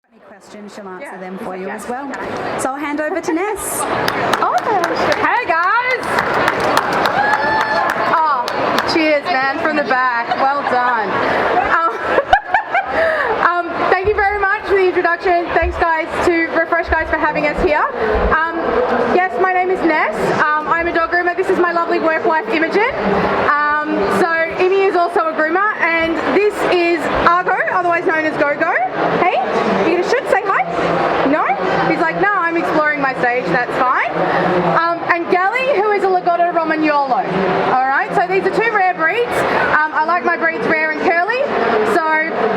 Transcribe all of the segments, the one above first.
Any questions, she'll answer them for you as well. So I'll hand over to Ness. Hey guys! Oh, cheers, man, from the back. Well done. Thank you very much for the introduction. Thanks, guys, to Refresh Guys for having us here. Yes, my name is Ness. I'm a dog groomer. This is my lovely work wife, Imogen. So Imi is also a groomer, and this is Argo, otherwise known as Go-Go. Hey, you should say hi. No? He's like, no, I'm exploring my stage. That's fine. And Gally, who is a Lagotto Romagnolo. All right, so these are two rare breeds. I like my breeds rare and curly, so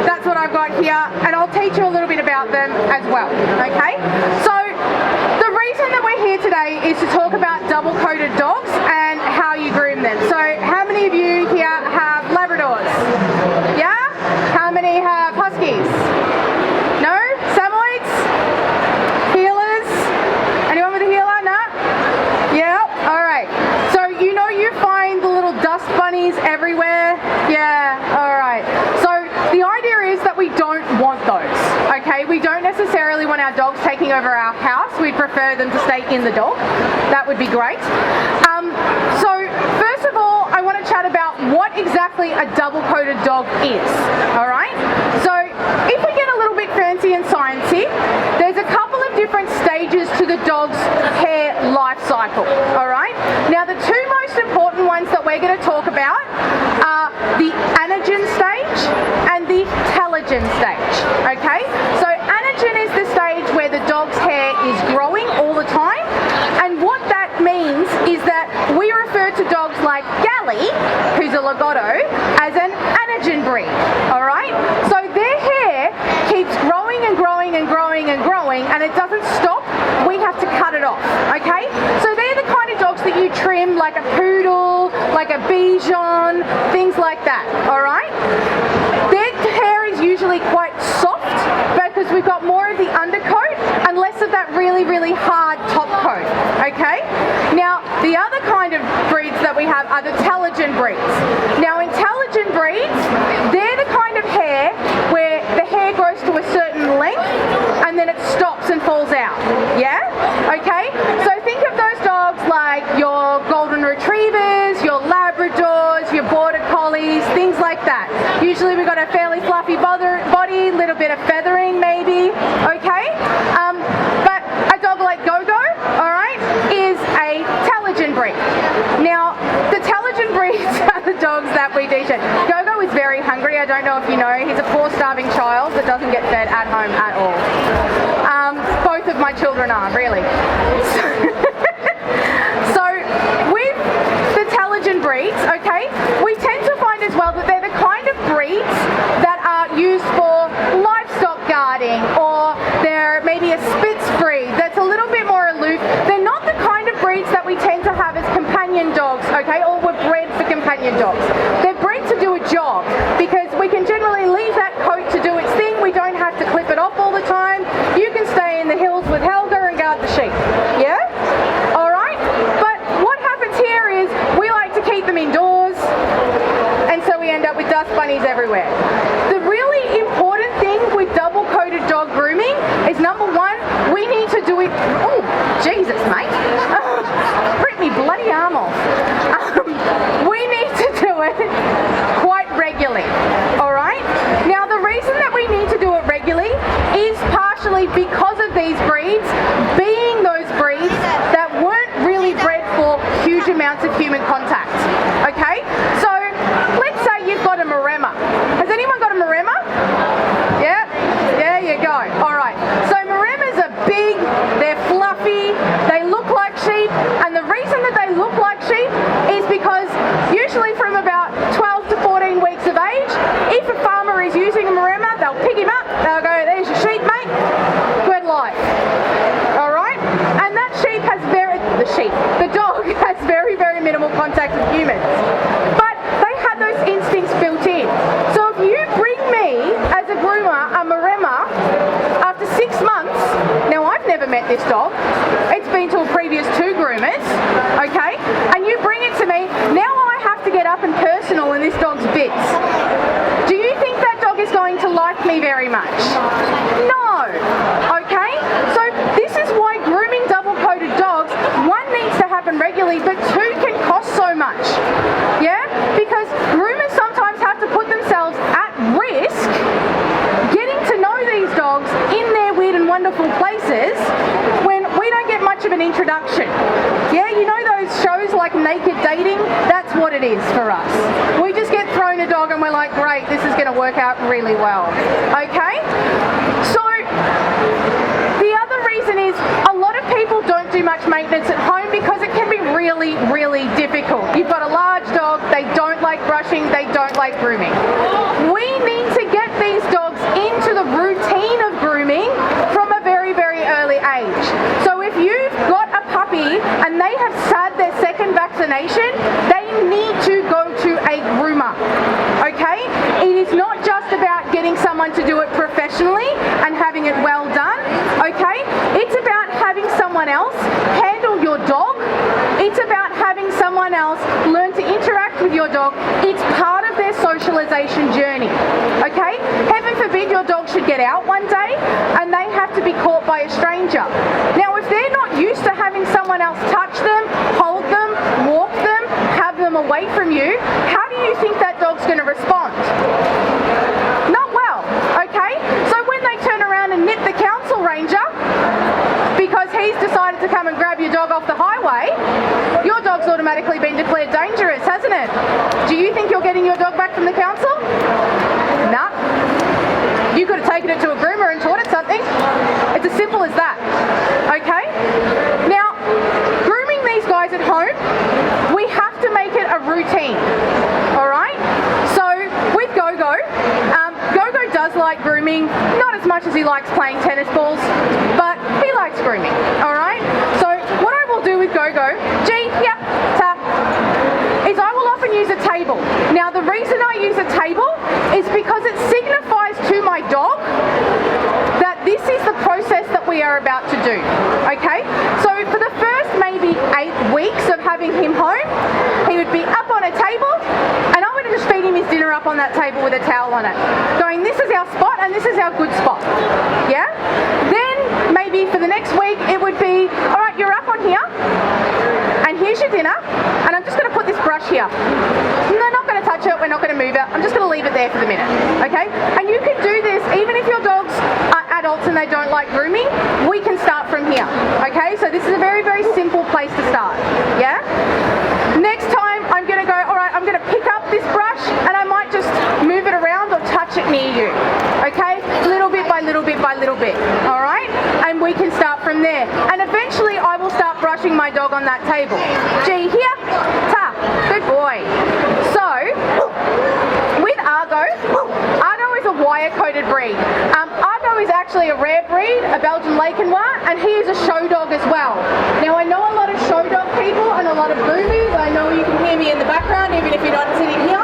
that's what I've got here, and I'll teach you a little bit about them as well. Okay, so the reason that we're here today is to talk about double-coated dogs and how you groom them. So how many of you here have Labradors? Yeah? How many have Huskies? No? Samoyeds? Healers? Anyone with a healer? No? Yeah? Alright. So you know you find the little dust bunnies everywhere? Yeah, alright. So the idea is that we don't want those, okay? We don't necessarily want our dogs taking over our house. We'd prefer them to stay in the dog. That would be great. So first of all, I want to chat about what exactly a double-coated dog is, all right? So if we get a little bit fancy and sciencey, there's a couple of different stages to the dog's hair life cycle, all right? Now, the two most important ones that we're going to talk about are the anagen stage and the telogen stage, okay? So anagen is the stage where the dog's hair is growing all the time, and what that means is that we refer to dogs like Gally, who's a Lagotto, as an anagen breed, all right? So their hair keeps growing and growing and growing and growing, and it doesn't stop. We have to cut it off, okay? So they're the kind of dogs that you trim, like a poodle, like a Bichon, things like that, all right? Their hair is usually quite soft because we've got more of the undercoat and less of that really, really hard top coat, okay? Now, the other kind of breeds that we have are the telogen breeds. Now, in telogen breeds, they're the kind of hair where the hair grows to a certain length and then it stops and falls out, yeah? Okay? So think of those dogs like your golden retrievers, your Labradors, your border collies, things like that. Usually we've got a fairly fluffy body, little bit of feathering maybe, okay? But a dog like Go-Go, all right, is a telogen breed. Now, the telogen breeds are the dogs that we teach it. Go-Go is very hungry. I don't know if you know. He's a poor starving child that doesn't get fed at home at all. Both of my children are, really. So with the telogen breeds, okay, we tend to find as well that they're the kind of breeds that are used for livestock guarding, or they're maybe a Spitz breed that's a little bit more aloof. They're not the kind of breeds that we tend to have as companion dogs, okay, or were bred for companion dogs. They're bred to do a job because we can generally leave that coat to do its thing. We don't have to clip it off all the time. You can stay in the hills with Helga and guard the sheep, yeah? All right? But what happens here is we like to keep them indoors, and so we end up with dust bunnies everywhere. The really important thing with double-coated dog grooming is, number one, we need to do it... Oh, Jesus, mate. Rip me bloody arm off. We need to do it quite regularly, all right? Now, the reason that we need to do it regularly is partially because of these breeds being those breeds that weren't really bred for huge amounts of human contact, okay? So, let's say you've got a Maremma. Has anyone got a Maremma? Yeah? There you go. All right. So Maremmas are big, they're fluffy, they look like sheep, and the reason that they look like sheep is because usually from about 12 to 14 weeks of age, if a farmer is using a Maremma, they'll pick him up, they'll go, there's your sheep, mate, good life. All right? And that sheep has the dog has very, very minimal contact with humans. But they have those instincts built in. So if you bring me, as a groomer, a Maremma, after 6 months, now I've never met this dog, it's been to a previous 2 groomers, okay, and you bring it to me, now I have to get up and personal in this dog's bits. Do you think that dog is going to like me very much? No. No. Okay? So this is why grooming double-coated dogs, one, needs to happen regularly, but two, can cost so much. Yeah? Because groomers sometimes have to put themselves at risk getting to know these dogs in their weird and wonderful places when we don't get much of an introduction. Yeah, you know those shows like Naked Dating? That's what it is for us. We just get thrown a dog and we're like, great, this is going to work out really well. Okay? So the other reason is a lot of people don't do much maintenance at home because it can be really, really difficult. You've got a large dog, they don't like brushing, they don't like grooming. We need to get these dogs into the routine of grooming from a very, very early age. So if you've got a puppy and they have had their second vaccination, they need to go to a groomer. Okay? It is not just about getting someone to do it professionally and having it well done. Okay? It's about having someone else handle your dog. It's about having someone else learn to interact with your dog. It's part of their socialization journey. Okay? Heaven forbid your dog should get out one day and they have to be caught by a stranger. Now, if they're not used to having someone else touch them, hold them, walk them, have them away from you, how do you think that dog's going to respond? Not well. Okay? So when they turn around and nip the council ranger because he's decided to come and grab your dog off the highway, your dog's automatically been declared dangerous, hasn't it? Do you think you're getting your dog back from the council? Nah. You could have taken it to a groomer and taught it something. It's as simple as that. Okay? Now, grooming these guys at home, we have to make it a routine. Alright? So, with Gogo, Gogo does like grooming, not as much as he likes playing tennis balls, but he likes grooming. Alright? So, what I will do with Gogo, tap, is I will often use a table. Now, the reason I use a table is because it signifies to my dog that this is the process that we are about to do. Okay? So for the first maybe 8 weeks of having him home, he would be up on a table and I would just feed him his dinner up on that table with a towel on it, going, this is our spot and this is our good spot. Yeah? Then maybe for the next week it would be, all right, you're up on here and here's your dinner and I'm just going to put this brush here. They're not going to touch it, we're not going to move it, I'm just going to leave it there for the minute. Okay? And you can do this even if your dogs are adults and they don't like grooming, we can start from here. Okay? So this is a very, very simple place to start. Yeah? Next time I'm going to go, all right, I'm going to pick up this brush and I might just move it around or touch it near you. Okay? Little bit by little bit by little bit. All right? And we can start from there. And eventually I will start brushing my dog on that table. G, here, ta, good boy. So, with Argo is a wire-coated breed. Argo is actually a rare breed, a Belgian Laekenois, and he is a show dog as well. Now, I know a lot of show dog people and a lot of groomers. I know you can hear me in the background, even if you're not sitting here.